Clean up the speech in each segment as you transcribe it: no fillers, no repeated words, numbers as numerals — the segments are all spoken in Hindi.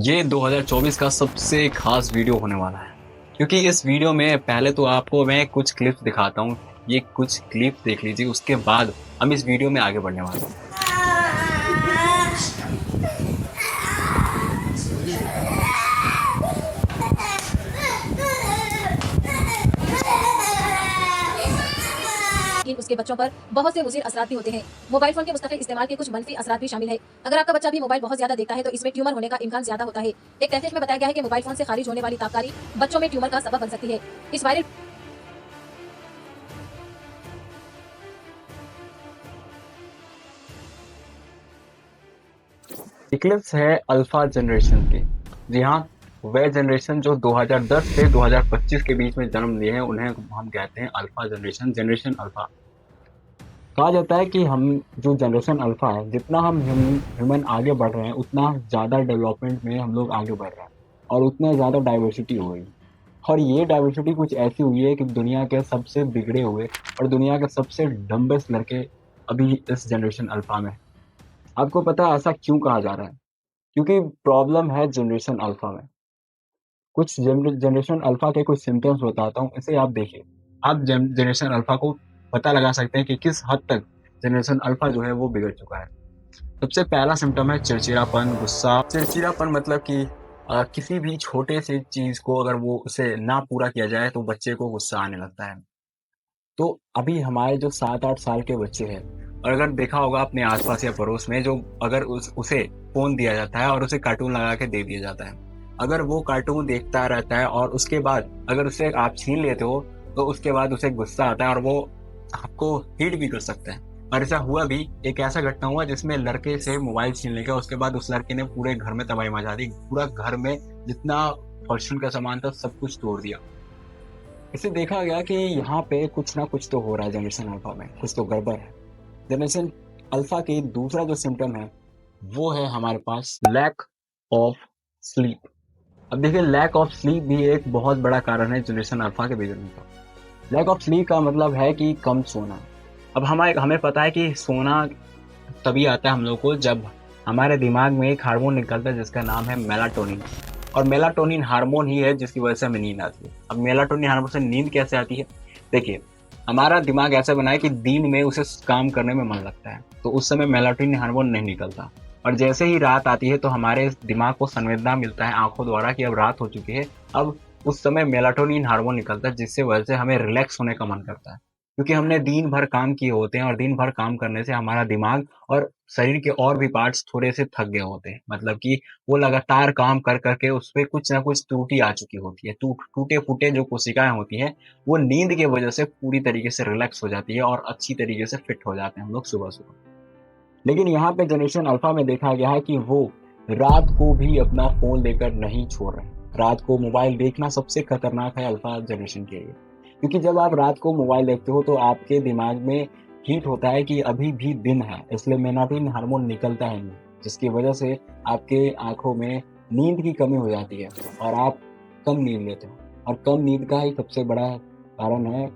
ये 2024 का सबसे खास वीडियो होने वाला है, क्योंकि इस वीडियो में पहले तो आपको मैं कुछ क्लिप्स दिखाता हूँ। ये कुछ क्लिप्स देख लीजिए, उसके बाद हम इस वीडियो में आगे बढ़ने वाले हैं। लेकिन उसके बच्चों पर बहुत से मुज़िर असरात भी होते हैं। मोबाइल फ़ोन के मुस्तकिल इस्तेमाल के कुछ मनफी असरात भी शामिल है। अगर आपका बच्चा भी मोबाइल बहुत ज़्यादा देखता है तो इसमें ट्यूमर होने का इम्कान ज़्यादा होता है। एक तहकीक में बताया गया है कि मोबाइल फ़ोन से खारिज होने वाली ताबकारी बच्चों में ट्यूमर का सबब बन सकती है। इस वायरल क्लिप्स है अल्फा जनरेशन के। जी हाँ, वह जनरेशन जो 2010 से 2025 के बीच में जन्म लिए हैं, उन्हें हम कहते हैं अल्फा जनरेशन, जनरेशन अल्फा। कहा जाता है कि हम जो जनरेशन अल्फा है, जितना हम ह्यूमन आगे बढ़ रहे हैं, उतना ज़्यादा डेवलपमेंट में हम लोग आगे बढ़ रहे हैं और उतना ज़्यादा डाइवर्सिटी हो गई। और ये डाइवर्सिटी कुछ ऐसी हुई है कि दुनिया के सबसे बिगड़े हुए और दुनिया के सबसे डम्बेस्ट लड़के अभी इस जनरेशन अल्फा में हैं। आपको पता है ऐसा क्यों कहा जा रहा है? क्योंकि प्रॉब्लम है जनरेशन अल्फा में। कुछ जनरेशन अल्फा के कुछ सिम्पटम्स बताता हूँ, इसे आप देखिए। आप जनरेशन अल्फा को पता लगा सकते हैं कि किस हद तक जनरेशन अल्फा जो है वो बिगड़ चुका है। सबसे पहला सिम्पटम है चिड़चिड़ापन, गुस्सा। चिड़चिड़ापन मतलब कि किसी भी छोटे से चीज़ को अगर वो उसे ना पूरा किया जाए तो बच्चे को गुस्सा आने लगता है। तो अभी हमारे जो 7-8 साल के बच्चे हैं, और अगर देखा होगा अपने आस-पास या पड़ोस में, जो अगर उसे फ़ोन दिया जाता है और उसे कार्टून लगा के दे दिया जाता है। अगर वो कार्टून देखता रहता है और उसके बाद अगर उसे आप छीन लेते हो, तो उसके बाद उसे गुस्सा आता है और वो आपको हिट भी कर सकता है। और ऐसा हुआ भी, एक ऐसा घटना हुआ जिसमें लड़के से मोबाइल छीन लिया, उसके बाद उस लड़के ने पूरे घर में तबाही मचा दी। पूरा घर में जितना फॉर्च्यून का सामान था सब कुछ तोड़ दिया। इसे देखा गया कि यहाँ पे कुछ ना कुछ तो हो रहा है जनरेशन अल्फा में, कुछ तो गड़बड़ है। जनरेशन अल्फा की दूसरा जो सिम्पटम है, वो है हमारे पास लैक ऑफ स्लीप। अब देखिए, लैक ऑफ स्लीप भी एक बहुत बड़ा कारण है जनरेशन अल्फा के बिगड़ने का। लैक ऑफ स्लीप का मतलब है कि कम सोना। अब हमें हमें पता है कि सोना तभी आता है हम लोग को जब हमारे दिमाग में एक हार्मोन निकलता है जिसका नाम है मेलाटोनिन। और मेलाटोनिन हार्मोन ही है जिसकी वजह से हमें नींद आती है। अब मेलाटोनिन हार्मोन से नींद कैसे आती है? देखिए, हमारा दिमाग ऐसा बना है कि दिन में उसे काम करने में मन लगता है, तो उस समय मेलाटोनिन हार्मोन नहीं निकलता। और जैसे ही रात आती है तो हमारे दिमाग को संवेदना मिलता है आंखों द्वारा कि अब रात हो चुकी है। अब उस समय मेलाटोनिन हार्मोन निकलता है जिससे वजह से हमें रिलैक्स होने का मन करता है, क्योंकि हमने दिन भर काम किए होते हैं और दिन भर काम करने से हमारा दिमाग और शरीर के और भी पार्ट्स थोड़े से थक गए होते हैं। मतलब कि वो लगातार काम कर करके उसपे कुछ ना कुछ त्रुटि आ चुकी होती है। टूटे फूटे जो कोशिकाएं होती हैं, वो नींद की वजह से पूरी तरीके से रिलैक्स हो जाती है और अच्छी तरीके से फिट हो जाते हैं हम लोग सुबह सुबह। लेकिन यहाँ पे जनरेशन अल्फा में देखा गया है कि वो रात को भी अपना फोन लेकर नहीं छोड़ रहे हैं। रात को मोबाइल देखना सबसे खतरनाक है अल्फा जनरेशन के लिए, क्योंकि जब आप रात को मोबाइल देखते हो तो आपके दिमाग में हीट होता है कि अभी भी दिन है, इसलिए मेलाटोनिन हार्मोन निकलता है नहीं, जिसकी वजह से आपके आंखों में नींद की कमी हो जाती है और आप कम नींद लेते हो। और कम नींद का ही सबसे बड़ा कारण है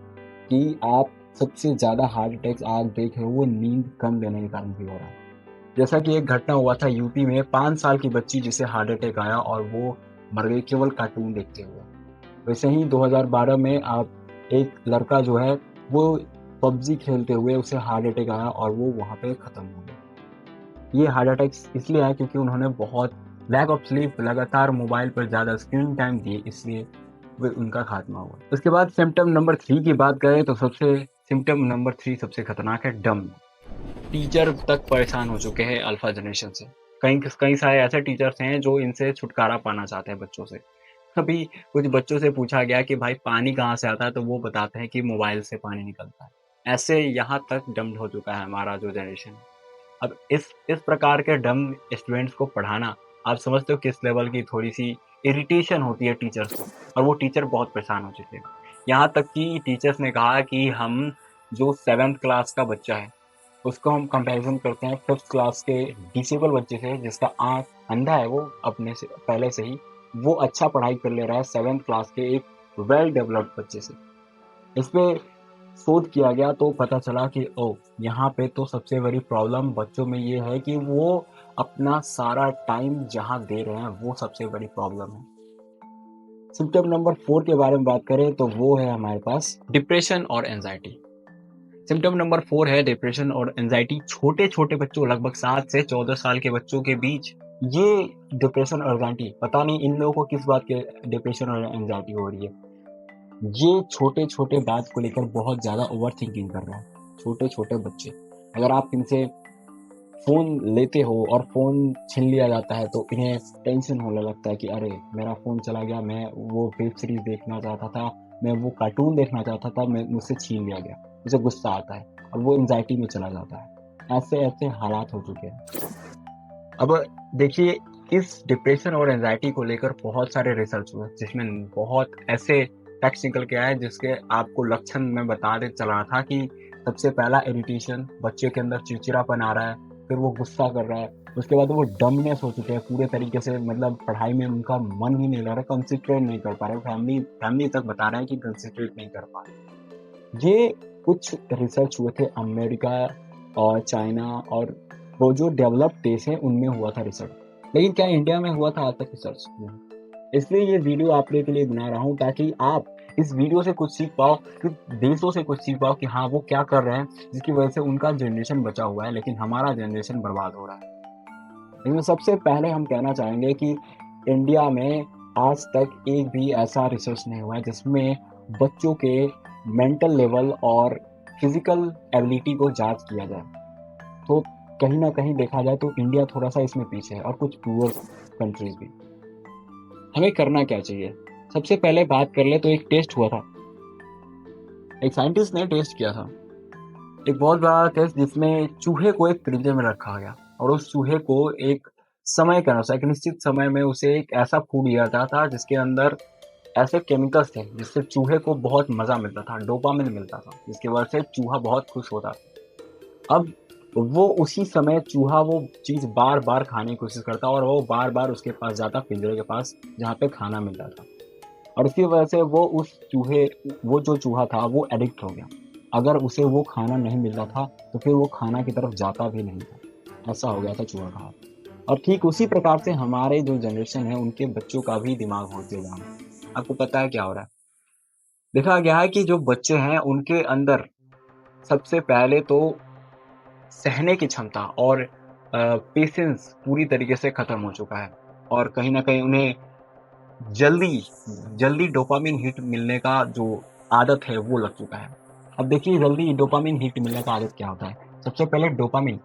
कि आप सबसे ज़्यादा हार्ट अटैक्स आज देख रहे हो, वो नींद कम लेने के कारण भी हो रहा है। जैसा कि एक घटना हुआ था यूपी में, 5 साल की बच्ची जिसे हार्ट अटैक आया और वो मर गई केवल कार्टून देखते हुए। वैसे ही 2012 में आप एक लड़का जो है वो पबजी खेलते हुए उसे हार्ट अटैक आया और वो वहाँ पे खत्म हो गया। ये हार्ट अटैक्स इसलिए आए क्योंकि उन्होंने बहुत लैक ऑफ स्लीप, लगातार मोबाइल पर ज़्यादा स्क्रीन टाइम दिए, इसलिए वे उनका खात्मा हुआ। उसके बाद सिम्पटम नंबर 3 की बात करें तो सबसे सिम्पटम नंबर 3 सबसे खतरनाक है डम। टीचर तक परेशान हो चुके हैं अल्फा जनरेशन से। कई कई सारे ऐसे टीचर्स हैं जो इनसे छुटकारा पाना चाहते हैं बच्चों से। अभी कुछ बच्चों से पूछा गया कि भाई पानी कहाँ से आता है, तो वो बताते हैं कि मोबाइल से पानी निकलता है। ऐसे यहाँ तक डम्ड हो चुका है हमारा जो जनरेशन है। अब इस प्रकार के डम स्टूडेंट्स को पढ़ाना, आप समझते हो किस लेवल की थोड़ी-सी इरिटेशन होती है टीचर्स को, और वो टीचर बहुत परेशान हो चुके हैं। यहाँ तक कि टीचर्स ने कहा कि हम जो 7th क्लास का बच्चा है, उसको हम कंपैरिज़न करते हैं 5th क्लास के डिसेबल बच्चे से, जिसका आँख अंधा है वो अपने से पहले से ही, वो अच्छा पढ़ाई कर ले रहा है 7th क्लास के एक वेल डेवलप्ड बच्चे से। इसपे शोध किया गया तो पता चला कि ओह! यहाँ पे तो सबसे बड़ी प्रॉब्लम बच्चों में ये है कि वो अपना सारा टाइम जहाँ दे रहे हैं वो सबसे बड़ी प्रॉब्लम है। सिम्टम नंबर 4 के बारे में बात करें तो वो है हमारे पास डिप्रेशन और एंजाइटी। सिम्टम नंबर 4 है डिप्रेशन और एंजाइटी। छोटे-छोटे बच्चों लगभग 7 से 14 साल के बच्चों के बीच ये डिप्रेशन और एंजाइटी, पता नहीं इन लोगों को किस बात के डिप्रेशन और एंजाइटी हो रही है। ये छोटे-छोटे बात को लेकर बहुत ज़्यादा ओवरथिंकिंग कर रहे हैं, छोटे-छोटे बच्चे। अगर आप इनसे फ़ोन लेते हो और फ़ोन छीन लिया जाता है तो इन्हें टेंशन होने लगता है कि अरे! मेरा फ़ोन चला गया, मैं वो वेब सीरीज़ देखना चाहता था, मैं वो कार्टून देखना चाहता था, मैं मुझसे छीन लिया गया। उसे गुस्सा आता है और वो एंग्ज़ायटी में चला जाता है। ऐसे-ऐसे हालात हो चुके हैं। अब देखिए, इस डिप्रेशन और एंग्ज़ायटी को लेकर बहुत सारे रिसर्च हुए, जिसमें बहुत ऐसे फैक्ट्स निकल के आए जिसके आपको लक्षण मैं बताते चल रहा था कि सबसे पहला इरिटेशन, बच्चे के अंदर चिड़चिड़ापन आ रहा है, फिर वो गुस्सा कर रहा है, उसके बाद वो डमनेस हो चुके हैं पूरे तरीके से, मतलब पढ़ाई में उनका मन ही नहीं लग रहा, कंसंट्रेट नहीं कर पा रहे, फैमिली तक बता रहे हैं कि कंसंट्रेट नहीं कर पा रहे। ये कुछ रिसर्च हुए थे अमेरिका और चाइना और वो जो डेवलप्ड देश हैं उनमें हुआ था रिसर्च। लेकिन क्या इंडिया में हुआ था आज तक रिसर्च? नहीं। इसलिए ये वीडियो आप लोगों के लिए बना रहा हूँ ताकि आप इस वीडियो से कुछ सीख पाओ, कि देशों से कुछ सीख पाओ कि हाँ, वो क्या कर रहे हैं, जिसकी वजह से उनका जनरेशन बचा हुआ है, लेकिन हमारा जनरेशन बर्बाद हो रहा है। लेकिन सबसे पहले हम कहना चाहेंगे कि इंडिया में आज तक एक भी ऐसा रिसर्च नहीं हुआ है जिसमें बच्चों के मेंटल लेवल और फिजिकल एबिलिटी को जांच किया जाए। तो कहीं ना कहीं देखा जाए तो इंडिया थोड़ा सा इसमें पीछे है और कुछ पुअर कंट्रीज भी। हमें करना क्या चाहिए? सबसे पहले बात कर ले तो एक टेस्ट हुआ था, एक साइंटिस्ट ने टेस्ट किया था, एक बहुत बड़ा टेस्ट जिसमें चूहे को एक पिंजरे में रखा गया और उस चूहे को एक समय के अनुसार, एक निश्चित समय में उसे एक ऐसा फूड दिया जाता था जिसके अंदर ऐसे केमिकल्स थे जिससे चूहे को बहुत मजा मिलता था, डोपामिन मिलता था, जिसकी वजह से चूहा बहुत खुश होता था। अब वो उसी समय चूहा वो चीज बार बार खाने की कोशिश करता और वो बार बार उसके पास जाता, पिंजरे के पास जहाँ पे खाना मिलता था, और उसकी वजह से वो जो चूहा था वो एडिक्ट हो गया। अगर उसे वो खाना नहीं मिलता था तो फिर वो खाना की तरफ जाता भी नहीं था। ऐसा हो गया था चूहा का हाल। और ठीक उसी प्रकार से हमारे जो जनरेशन है उनके बच्चों का भी दिमाग होते जा रहा है। आपको पता है क्या हो रहा है? देखा गया है कि जो बच्चे हैं उनके अंदर सबसे पहले तो सहने की क्षमता और पेशेंस पूरी तरीके से खत्म हो चुका है, और कहीं ना कहीं उन्हें जल्दी जल्दी डोपामिन हिट मिलने का जो आदत है वो लग चुका है। अब देखिए, जल्दी डोपामिन हिट मिलने का आदत क्या होता है? सबसे पहले डोपामिन।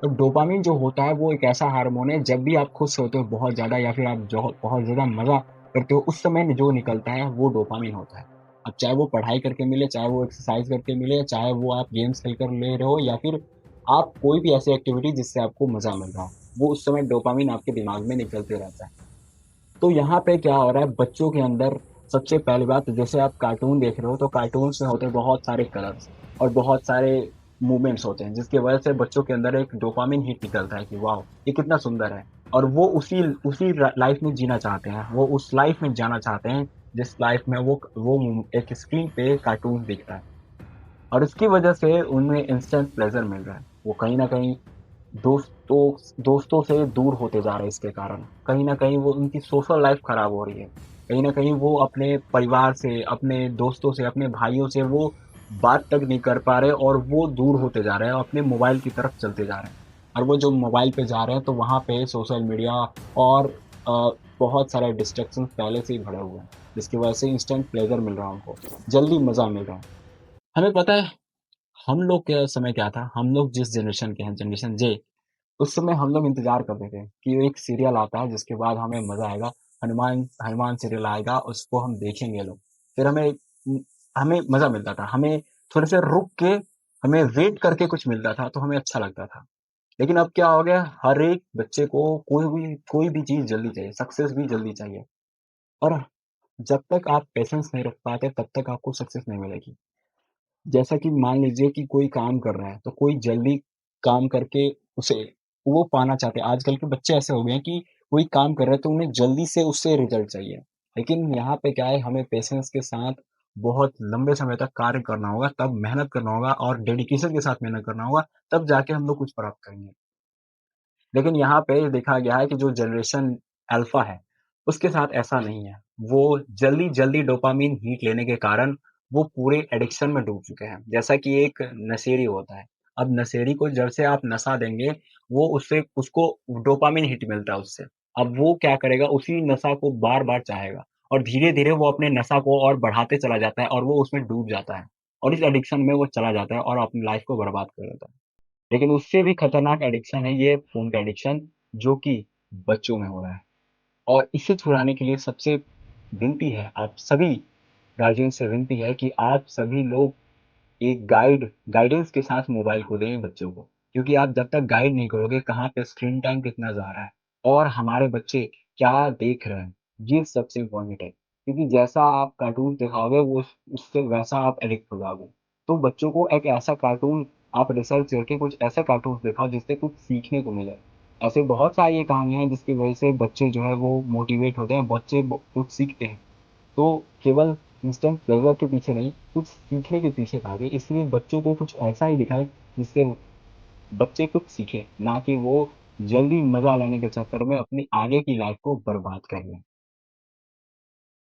तो डोपामिन जो होता है वो एक ऐसा हार्मोन है, जब भी आप खुश होते हो बहुत ज़्यादा या फिर आप जो बहुत ज़्यादा मज़ा करते हो उस समय जो निकलता है वो डोपामिन होता है। अब चाहे वो पढ़ाई करके मिले, चाहे वो एक्सरसाइज करके मिले, चाहे वो आप गेम्स खेल कर ले रहे हो या फिर आप कोई भी ऐसी एक्टिविटी जिससे आपको मज़ा मिल रहा हो, वो उस समय डोपामिन आपके दिमाग में निकलते रहता है। तो यहाँ पे क्या हो रहा है बच्चों के अंदर? सबसे पहली बात, जैसे आप कार्टून देख रहे हो तो कार्टून्स में होते हैं बहुत सारे कलर्स और बहुत सारे मूवमेंट्स होते हैं, जिसकी वजह से बच्चों के अंदर एक डोपामिन हिट निकलता है कि वाह, ये कितना सुंदर है, और वो उसी उसी लाइफ में जीना चाहते हैं, वो उस लाइफ में जाना चाहते हैं जिस लाइफ में वो एक स्क्रीन पे कार्टून दिख रहा है, और इसकी वजह से उन्हें इंस्टेंट प्लेजर मिल रहा है। वो कहीं ना कहीं दोस्तों से दूर होते जा रहे हैं, इसके कारण कहीं न कहीं वो उनकी सोशल लाइफ खराब हो रही है। कहीं न कहीं वो अपने परिवार से, अपने दोस्तों से, अपने भाइयों से वो बात तक नहीं कर पा रहे और वो दूर होते जा रहे हैं, अपने मोबाइल की तरफ चलते जा रहे हैं। और वो जो मोबाइल पे जा रहे हैं तो वहाँ पे सोशल मीडिया और बहुत सारे डिस्ट्रैक्शंस पहले से ही भरे हुए हैं, जिसकी वजह से इंस्टेंट प्लेज़र मिल रहा है उनको, जल्दी मज़ा मिल रहा है। हमें पता है हम लोग के समय क्या था, हम लोग जिस जनरेशन के हैं, जनरेशन जे, उस समय हम लोग इंतज़ार करते थे कि एक सीरियल आता है जिसके बाद हमें मज़ा आएगा, हनुमान हनुमान सीरियल आएगा, उसको हम देखेंगे लोग। फिर हमें मज़ा मिलता था, हमें थोड़े से रुक के हमें वेट करके कुछ मिलता था, तो हमें अच्छा लगता था। लेकिन अब क्या हो गया, हर एक बच्चे को कोई भी चीज़ जल्दी चाहिए, सक्सेस भी जल्दी चाहिए, और जब तक आप पेशेंस नहीं रख पाते तब तक आपको सक्सेस नहीं मिलेगी। जैसा कि मान लीजिए कि कोई काम कर रहा है, तो कोई जल्दी काम करके उसे वो पाना चाहते हैं। आजकल के बच्चे ऐसे हो गए हैं कि कोई काम कर रहे हैं तो उन्हें जल्दी से उससे रिज़ल्ट चाहिए। लेकिन यहाँ पे क्या है, हमें पेशेंस के साथ बहुत लंबे समय तक कार्य करना होगा, तब मेहनत करना होगा और डेडिकेशन के साथ मेहनत करना होगा, तब जाके हम लोग कुछ प्राप्त करेंगे। लेकिन यहाँ पे देखा गया है कि जो जनरेशन अल्फा है, उसके साथ ऐसा नहीं है। वो जल्दी-जल्दी डोपामाइन हिट लेने के कारण वो पूरे एडिक्शन में डूब चुके हैं। जैसा कि एक नशेड़ी होता है, अब नशेड़ी को जब से आप नशा देंगे, वो उससे उसको डोपामाइन हिट मिलता है उससे। अब वो क्या करेगा, उसी नशा को बार-बार चाहेगा और धीरे-धीरे वो अपने नशा को और बढ़ाते चला जाता है और वो उसमें डूब जाता है और इस एडिक्शन में वो चला जाता है और अपनी लाइफ़ को बर्बाद कर देता है। लेकिन उससे भी खतरनाक एडिक्शन है ये फ़ोन का एडिक्शन, जो कि बच्चों में हो रहा है। और इसे छुड़ाने के लिए सबसे विनती है, आप सभी गार्जियन से विनती है कि आप सभी लोग एक गाइडेंस के साथ मोबाइल को दें बच्चों को। क्योंकि आप जब तक गाइड नहीं करोगे कहाँ पे स्क्रीन टाइम कितना जा रहा है और हमारे बच्चे क्या देख रहे हैं, ये सबसे इम्पोर्टेंट है। क्योंकि जैसा आप कार्टून दिखाओगे वो उससे वैसा आप एडिक्ट हो जाओगे। तो बच्चों को एक ऐसा कार्टून आप रिसर्च करके कुछ ऐसे कार्टून्स दिखाओ जिससे कुछ सीखने को मिले। ऐसे बहुत सारी कहानियाँ हैं जिसकी वजह से बच्चे जो है वो मोटिवेट होते हैं, बच्चे ब कुछ सीखते हैं। तो केवल इंस्टेंट प्लेज़र के पीछे नहीं, कुछ सीखने के पीछे भागे, इसलिए बच्चों को कुछ ऐसा ही दिखाएँ जिससे बच्चे कुछ सीखें, ना कि वो जल्दी मज़ा लेने के चक्कर में अपनी आगे की लाइफ़ को बर्बाद कर लें।